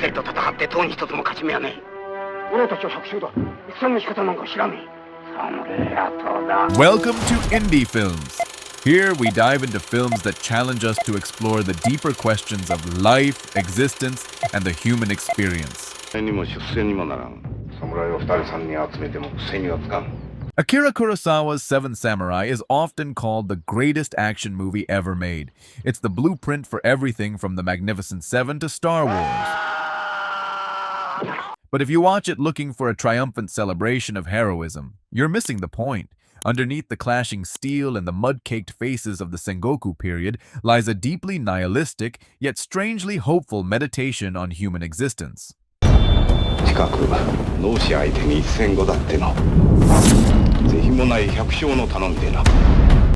生と戦って党に一つも勝ち目はねえ。俺たちは百姓だ。戦の仕方なんか知らねえ。侍やとだ。Welcome to Indie Films. Here we dive into films that challenge us to explore the deeper questions of life, existence, and the human experience. にも出世にもならん。侍を二人三人集めても癖にはつかん。Akira Kurosawa's Seven Samurai is often called the greatest action movie ever made. It's the blueprint for everything from the Magnificent Seven to Star Wars. But if you watch it looking for a triumphant celebration of heroism, you're missing the point. Underneath the clashing steel and the mud-caked faces of the Sengoku period lies a deeply nihilistic, yet strangely hopeful meditation on human existence. 近く脳死相手に一戦後だっての。是非もない百姓の頼みでな。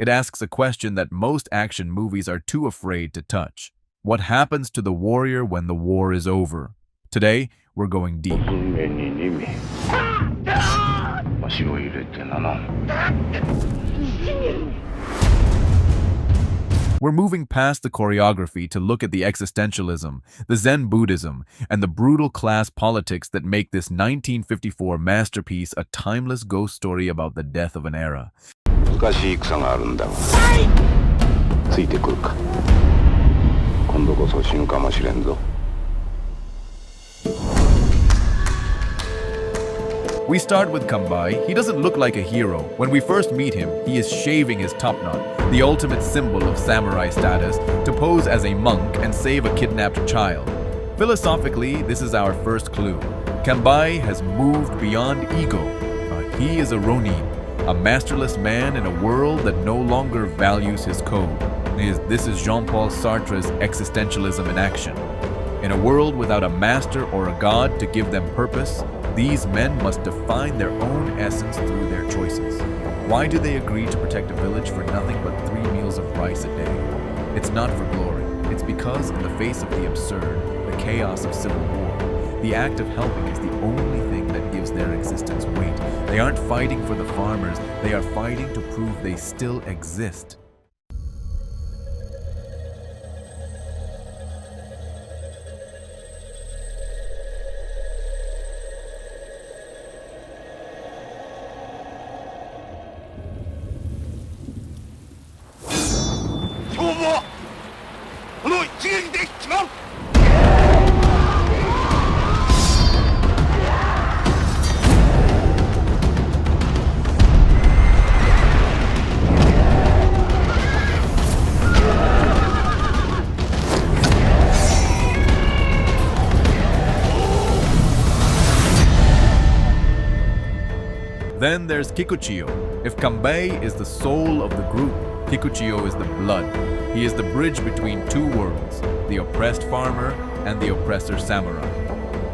It asks a question that most action movies are too afraid to touch. What happens to the warrior when the war is over? Today, we're going deep. 運命に2名。わしを入れてなな。We're moving past the choreography to look at the existentialism, the Zen Buddhism, and the brutal class politics that make this 1954 masterpiece a timeless ghost story about the death of an era. 難しい戦があるんだが。ついてくるか。今度こそ死ぬかもしれんぞ。We start with Kambai. He doesn't look like a hero. When we first meet him, he is shaving his top knot, the ultimate symbol of samurai status, to pose as a monk and save a kidnapped child. Philosophically, this is our first clue. Kambai has moved beyond ego. He is a ronin, a masterless man in a world that no longer values his code. This is Jean-Paul Sartre's existentialism in action. In a world without a master or a god to give them purpose, these men must define their own essence through their choices. Why do they agree to protect a village for nothing but 3 meals of rice a day? It's not for glory. It's because in the face of the absurd, the chaos of civil war, the act of helping is the only thing that gives their existence weight. They aren't fighting for the farmers. They are fighting to prove they still exist. Then there's Kikuchiyo. If Kanbei is the soul of the group, Kikuchiyo is the blood. He is the bridge between two worlds, the oppressed farmer and the oppressor samurai.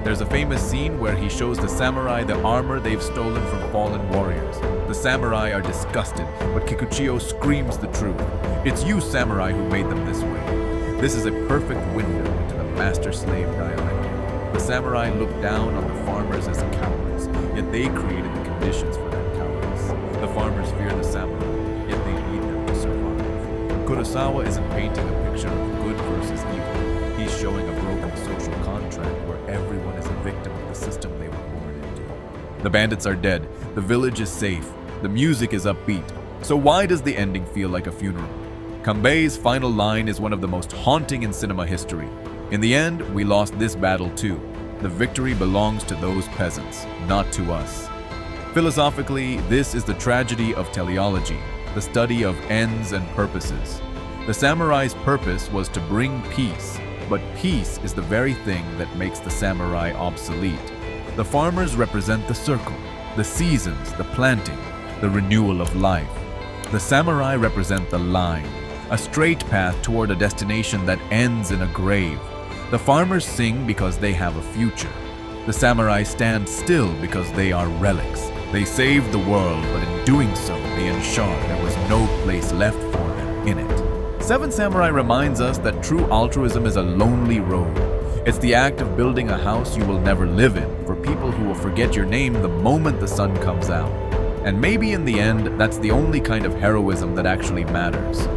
There's a famous scene where he shows the samurai the armor they've stolen from fallen warriors. The samurai are disgusted, but Kikuchiyo screams the truth. It's you, samurai, who made them this way. This is a perfect window into the master-slave dialect. The samurai look down on the farmers as cowards, yet they created the conditions for that cowardice. The farmers fear the samurai, yet they need them to survive. Kurosawa isn't painting a picture of good versus evil. He's showing a broken social contract where everyone is a victim of the system they were born into. The bandits are dead, the village is safe, the music is upbeat. So why does the ending feel like a funeral? Kanbei's final line is one of the most haunting in cinema history. In the end, we lost this battle too. The victory belongs to those peasants, not to us. Philosophically, this is the tragedy of teleology, the study of ends and purposes. The samurai's purpose was to bring peace, but peace is the very thing that makes the samurai obsolete. The farmers represent the circle, the seasons, the planting, the renewal of life. The samurai represent the line, a straight path toward a destination that ends in a grave. The farmers sing because they have a future. The samurai stand still because they are relics. They saved the world, but in doing so, they ensured there was no place left for them in it. Seven Samurai reminds us that true altruism is a lonely road. It's the act of building a house you will never live in for people who will forget your name the moment the sun comes out. And maybe in the end, that's the only kind of heroism that actually matters.